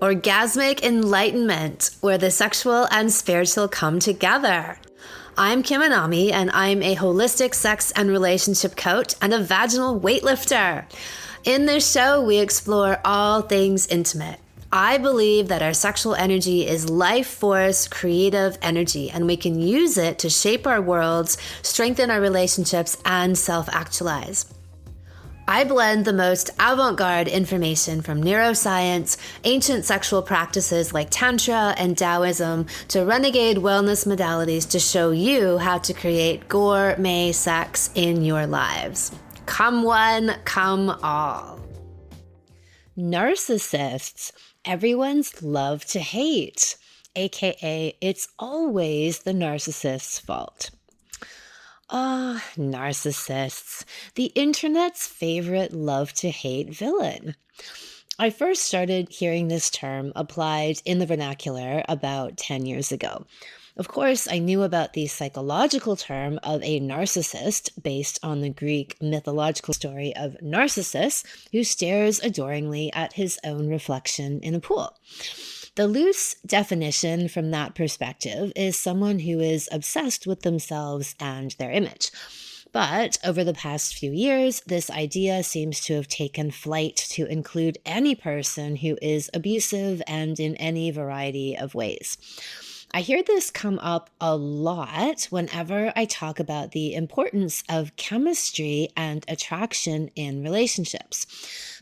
Orgasmic enlightenment, where the sexual and spiritual come together. I'm Kim Anami, and I'm a holistic sex and relationship coach and a vaginal weightlifter. In this show, we explore all things intimate. I believe that our sexual energy is life force, creative energy, and we can use it to shape our worlds, strengthen our relationships, and self-actualize. I blend the most avant-garde information from neuroscience, ancient sexual practices like Tantra and Taoism, to renegade wellness modalities to show you how to create gourmet sex in your lives. Come one, come all. Narcissists, everyone's love to hate, aka it's always the narcissist's fault. Narcissists, the internet's favorite love-to-hate villain. I first started hearing this term applied in the vernacular about 10 years ago. Of course, I knew about the psychological term of a narcissist based on the Greek mythological story of Narcissus, who stares adoringly at his own reflection in a pool. The loose definition from that perspective is someone who is obsessed with themselves and their image. But over the past few years, this idea seems to have taken flight to include any person who is abusive and in any variety of ways. I hear this come up a lot whenever I talk about the importance of chemistry and attraction in relationships.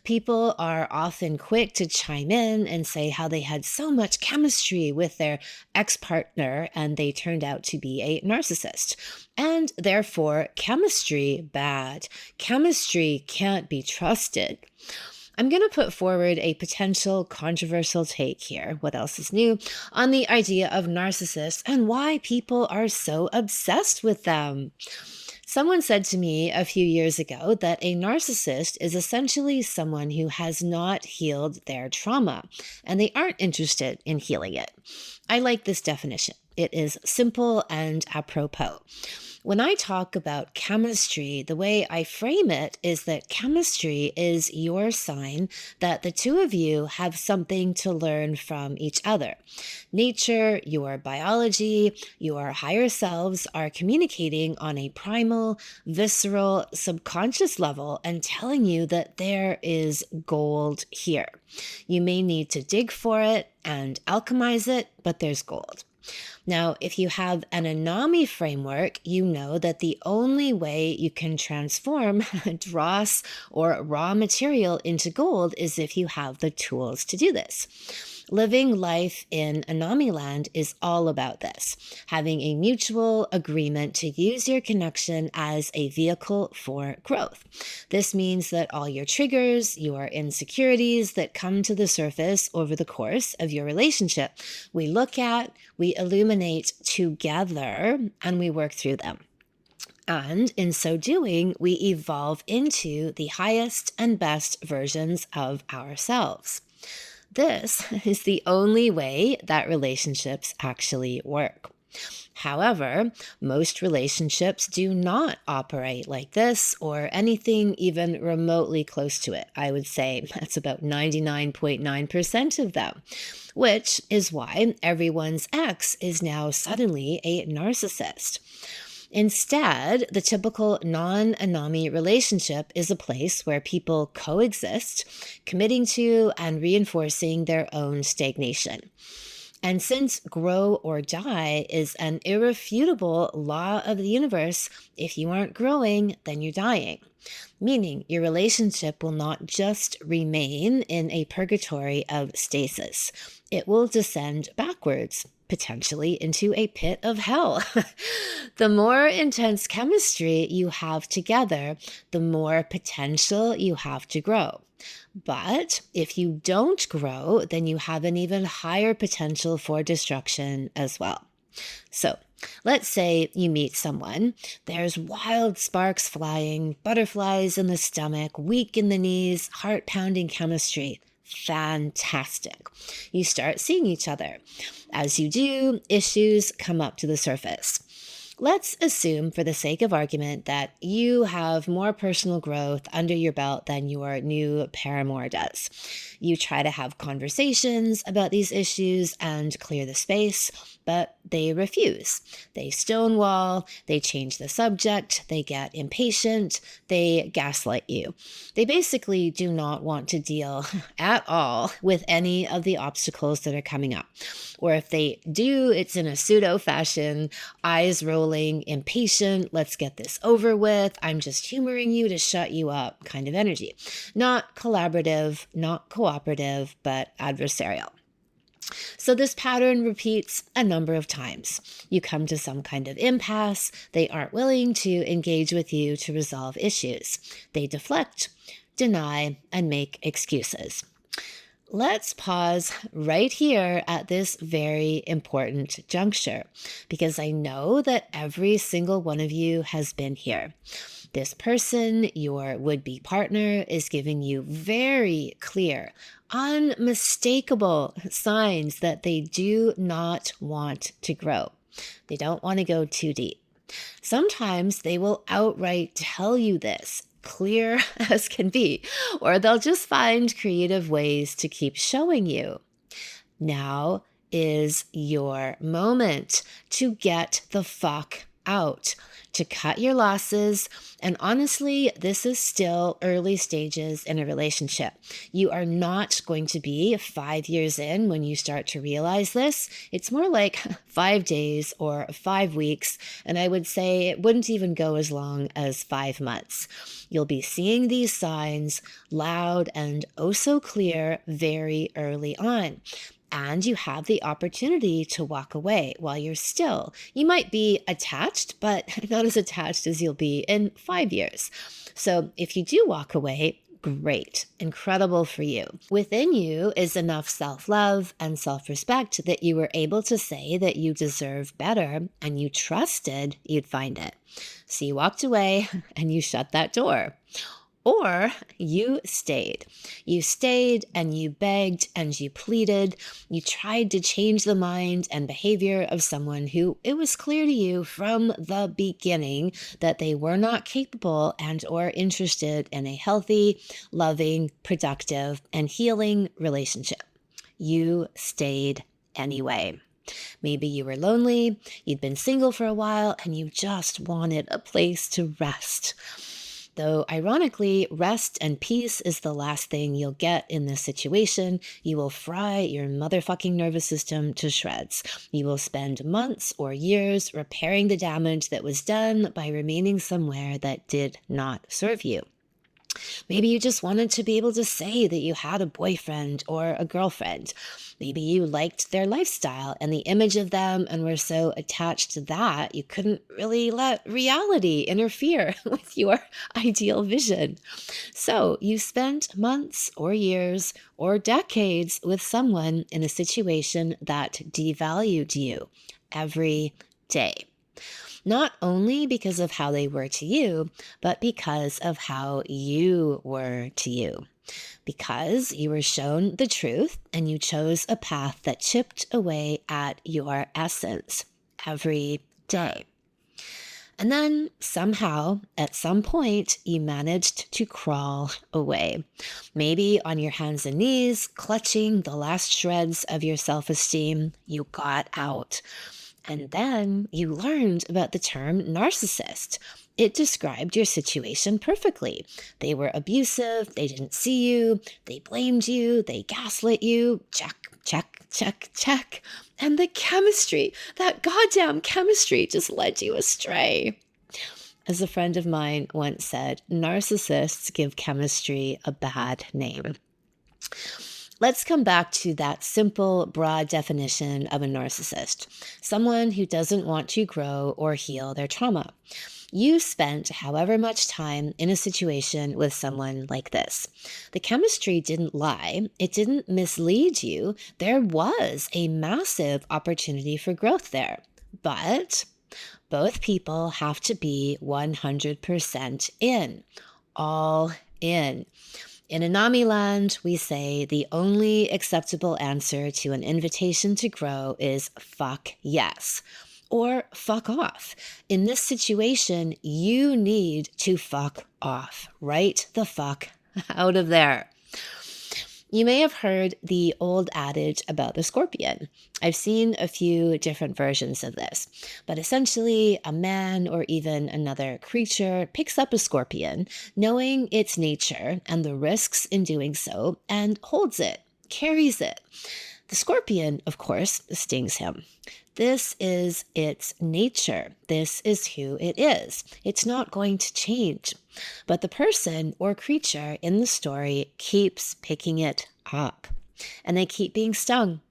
People are often quick to chime in and say how they had so much chemistry with their ex-partner and they turned out to be a narcissist. And therefore, chemistry bad. Chemistry can't be trusted. I'm going to put forward a potential controversial take here, what else is new, on the idea of narcissists and why people are so obsessed with them. Someone said to me a few years ago that a narcissist is essentially someone who has not healed their trauma, and they aren't interested in healing it. I like this definition. It is simple and apropos. When I talk about chemistry, the way I frame it is that chemistry is your sign that the two of you have something to learn from each other. Nature, your biology, your higher selves are communicating on a primal, visceral, subconscious level and telling you that there is gold here. You may need to dig for it and alchemize it, but there's gold. Now, if you have an Anami framework, you know that the only way you can transform dross or raw material into gold is if you have the tools to do this. Living life in Anami land is all about this, having a mutual agreement to use your connection as a vehicle for growth. This means that all your triggers, your insecurities that come to the surface over the course of your relationship, we look at, we illuminate together, and we work through them. And in so doing, we evolve into the highest and best versions of ourselves. This is the only way that relationships actually work. However, most relationships do not operate like this or anything even remotely close to it. I would say that's about 99.9% of them, which is why everyone's ex is now suddenly a narcissist. Instead, the typical non-Anami relationship is a place where people coexist, committing to and reinforcing their own stagnation. And since grow or die is an irrefutable law of the universe, if you aren't growing, then you're dying. Meaning your relationship will not just remain in a purgatory of stasis. It will descend backwards, potentially into a pit of hell. The more intense chemistry you have together, the more potential you have to grow. But if you don't grow, then you have an even higher potential for destruction as well. So let's say you meet someone, there's wild sparks flying, butterflies in the stomach, weak in the knees, heart-pounding chemistry. Fantastic. You start seeing each other. As you do, issues come up to the surface. Let's assume, for the sake of argument, that you have more personal growth under your belt than your new paramour does. You try to have conversations about these issues and clear the space, but they refuse. They stonewall, they change the subject, they get impatient, they gaslight you. They basically do not want to deal at all with any of the obstacles that are coming up. Or if they do, it's in a pseudo fashion, eyes rolling, impatient, let's get this over with, I'm just humoring you to shut you up kind of energy. Not collaborative, not cooperative, but adversarial. So this pattern repeats a number of times. You come to some kind of impasse. They aren't willing to engage with you to resolve issues. They deflect, deny, and make excuses. Let's pause right here at this very important juncture, because I know that every single one of you has been here. This person, your would-be partner, is giving you very clear, unmistakable signs that they do not want to grow. They don't want to go too deep. Sometimes they will outright tell you this, clear as can be, or they'll just find creative ways to keep showing you. Now is your moment to get the fuck out, to cut your losses. And honestly, this is still early stages in a relationship. You are not going to be 5 years in when you start to realize this. It's more like 5 days or 5 weeks. And I would say it wouldn't even go as long as 5 months. You'll be seeing these signs loud and oh so clear very early on. And you have the opportunity to walk away while you're still. You might be attached, but not as attached as you'll be in 5 years. So if you do walk away, great, incredible for you. Within you is enough self-love and self-respect that you were able to say that you deserve better and you trusted you'd find it. So you walked away and you shut that door. Or you stayed. You stayed and you begged and you pleaded. You tried to change the mind and behavior of someone who it was clear to you from the beginning that they were not capable and or interested in a healthy, loving, productive, and healing relationship. You stayed anyway. Maybe you were lonely, you'd been single for a while, and you just wanted a place to rest. Though, ironically, rest and peace is the last thing you'll get in this situation. You will fry your motherfucking nervous system to shreds. You will spend months or years repairing the damage that was done by remaining somewhere that did not serve you. Maybe you just wanted to be able to say that you had a boyfriend or a girlfriend. Maybe you liked their lifestyle and the image of them and were so attached to that you couldn't really let reality interfere with your ideal vision. So you spent months or years or decades with someone in a situation that devalued you every day. Not only because of how they were to you, but because of how you were to you. Because you were shown the truth and you chose a path that chipped away at your essence every day. And then somehow, at some point, you managed to crawl away. Maybe on your hands and knees, clutching the last shreds of your self-esteem, you got out. And then you learned about the term narcissist. It described your situation perfectly. They were abusive, they didn't see you, they blamed you, they gaslit you. Check, check, check, check. And the chemistry, that goddamn chemistry just led you astray. As a friend of mine once said, narcissists give chemistry a bad name. Let's come back to that simple, broad definition of a narcissist, someone who doesn't want to grow or heal their trauma. You spent however much time in a situation with someone like this. The chemistry didn't lie. It didn't mislead you. There was a massive opportunity for growth there. But both people have to be 100% in, all in. In Anami land, we say the only acceptable answer to an invitation to grow is fuck yes. or fuck off. In this situation, you need to fuck off. Right the fuck out of there. You may have heard the old adage about the scorpion. I've seen a few different versions of this, but essentially, a man or even another creature picks up a scorpion, knowing its nature and the risks in doing so, and holds it, carries it. The scorpion, of course, stings him. This is its nature. This is who it is. It's not going to change. But the person or creature in the story keeps picking it up. And they keep being stung.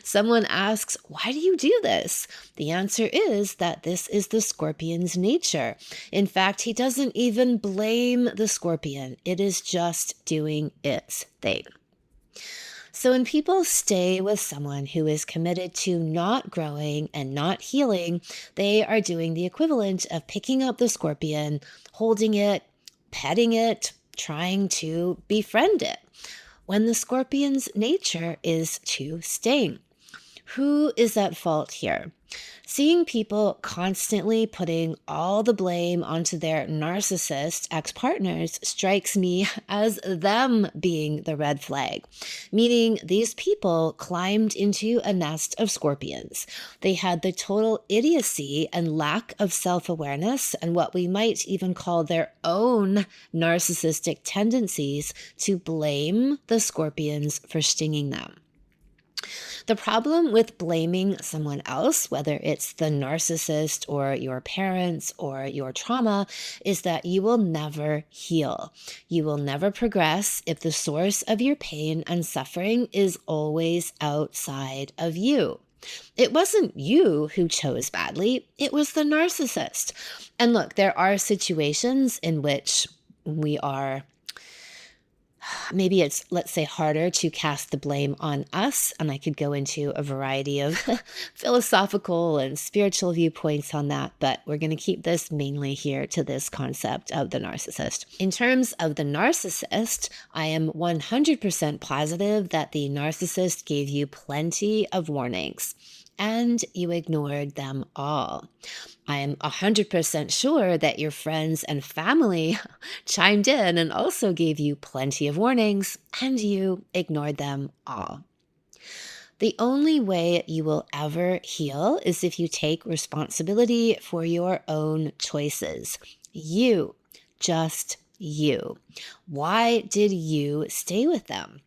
Someone asks, why do you do this? The answer is that this is the scorpion's nature. In fact, he doesn't even blame the scorpion. It is just doing its thing. So when people stay with someone who is committed to not growing and not healing, they are doing the equivalent of picking up the scorpion, holding it, petting it, trying to befriend it, when the scorpion's nature is to sting. Who is at fault here? Seeing people constantly putting all the blame onto their narcissist ex-partners strikes me as them being the red flag, meaning these people climbed into a nest of scorpions. They had the total idiocy and lack of self-awareness and what we might even call their own narcissistic tendencies to blame the scorpions for stinging them. The problem with blaming someone else, whether it's the narcissist or your parents or your trauma, is that you will never heal. You will never progress if the source of your pain and suffering is always outside of you. It wasn't you who chose badly, it was the narcissist. And look, there are situations in which we are maybe it's, let's say, harder to cast the blame on us. And I could go into a variety of philosophical and spiritual viewpoints on that, but we're going to keep this mainly here to this concept of the narcissist. In terms of the narcissist, I am 100% positive that the narcissist gave you plenty of warnings, and you ignored them all. I am 100% sure that your friends and family chimed in and also gave you plenty of warnings, and you ignored them all. The only way you will ever heal is if you take responsibility for your own choices. You, just you. Why did you stay with them?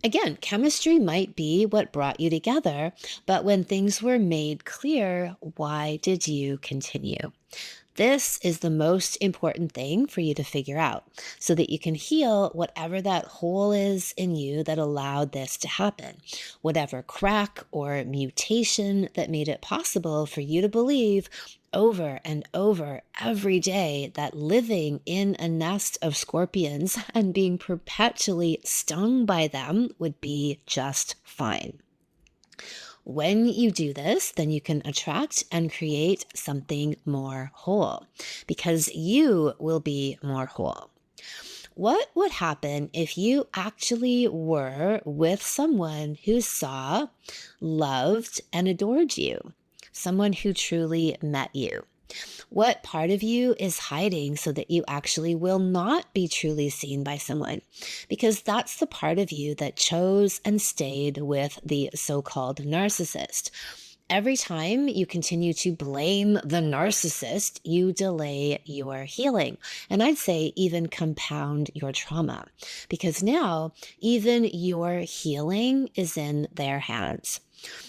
Again, chemistry might be what brought you together, but when things were made clear, why did you continue? This is the most important thing for you to figure out so that you can heal whatever that hole is in you that allowed this to happen, whatever crack or mutation that made it possible for you to believe over and over every day that living in a nest of scorpions and being perpetually stung by them would be just fine. When you do this, then you can attract and create something more whole because you will be more whole. What would happen if you actually were with someone who saw, loved, and adored you? Someone who truly met you? What part of you is hiding so that you actually will not be truly seen by someone? Because that's the part of you that chose and stayed with the so-called narcissist. Every time you continue to blame the narcissist, you delay your healing. And I'd say even compound your trauma. Because now, even your healing is in their hands.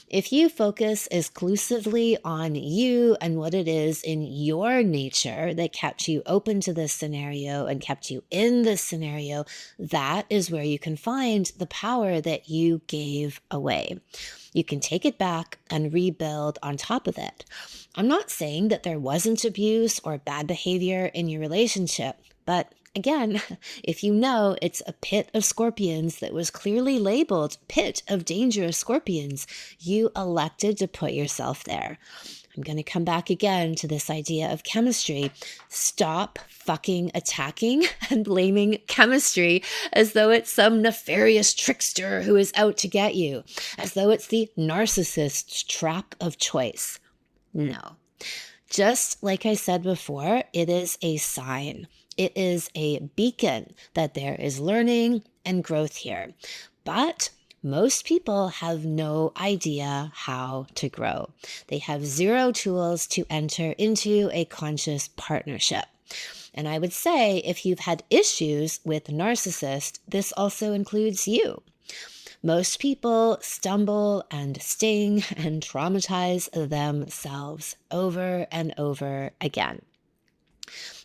If you focus exclusively on you and what it is in your nature that kept you open to this scenario and kept you in this scenario, that is where you can find the power that you gave away. You can take it back and rebuild on top of it. I'm not saying that there wasn't abuse or bad behavior in your relationship, but again, if you know it's a pit of scorpions that was clearly labeled pit of dangerous scorpions, you elected to put yourself there. I'm going to come back again to this idea of chemistry. Stop fucking attacking and blaming chemistry as though it's some nefarious trickster who is out to get you, as though it's the narcissist's trap of choice. No. Just like I said before, it is a sign. It is a beacon that there is learning and growth here. But most people have no idea how to grow. They have zero tools to enter into a conscious partnership. And I would say if you've had issues with narcissists, this also includes you. Most people stumble and sting and traumatize themselves over and over again.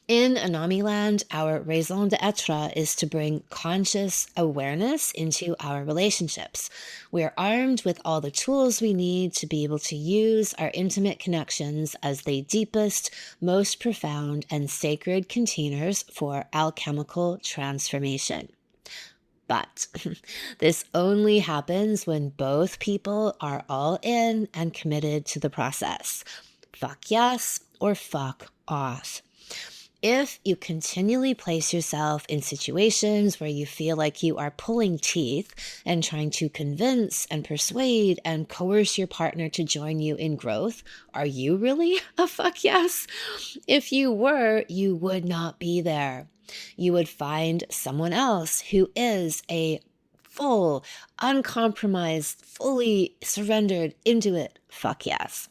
In Anami Land, our raison d'etre is to bring conscious awareness into our relationships. We're armed with all the tools we need to be able to use our intimate connections as the deepest, most profound, and sacred containers for alchemical transformation. But this only happens when both people are all in and committed to the process. Fuck yes or fuck off. If you continually place yourself in situations where you feel like you are pulling teeth and trying to convince and persuade and coerce your partner to join you in growth, are you really a fuck yes? If you were, you would not be there. You would find someone else who is a full, uncompromised, fully surrendered into it fuck yes.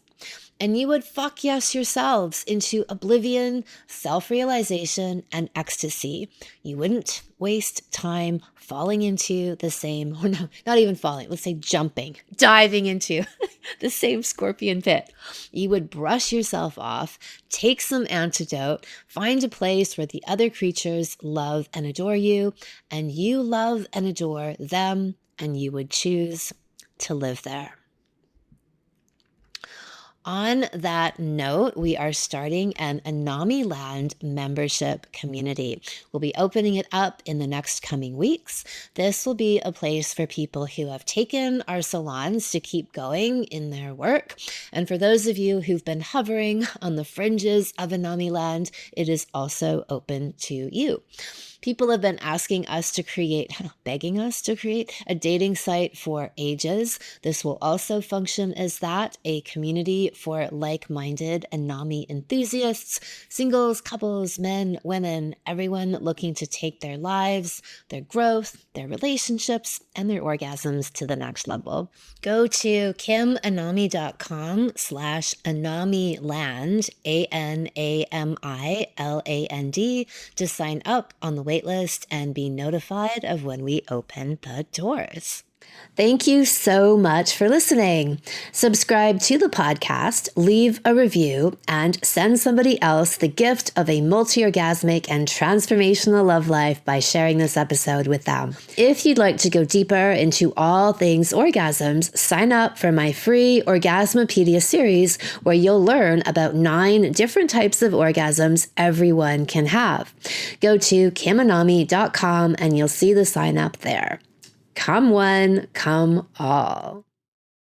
And you would fuck yes yourselves into oblivion, self-realization, and ecstasy. You wouldn't waste time falling into the same, or no, not even falling, let's say jumping, diving into the same scorpion pit. You would brush yourself off, take some antidote, find a place where the other creatures love and adore you, and you love and adore them, and you would choose to live there. On that note, we are starting an Anami Land membership community. We'll be opening it up in the next coming weeks. This will be a place for people who have taken our salons to keep going in their work. And for those of you who've been hovering on the fringes of Anami Land, it is also open to you. People have been asking us to create, begging us to create a dating site for ages. This will also function as that, a community for like-minded Anami enthusiasts, singles, couples, men, women, everyone looking to take their lives, their growth, their relationships, and their orgasms to the next level. Go to kimanami.com/AnamiLand, ANAMILAND, to sign up on the waitlist and be notified of when we open the doors. Thank you so much for listening. Subscribe to the podcast, leave a review, and send somebody else the gift of a multi-orgasmic and transformational love life by sharing this episode with them. If you'd like to go deeper into all things orgasms, sign up for my free Orgasmopedia series where you'll learn about 9 different types of orgasms everyone can have. Go to kimanami.com and you'll see the sign up there. Come one, come all.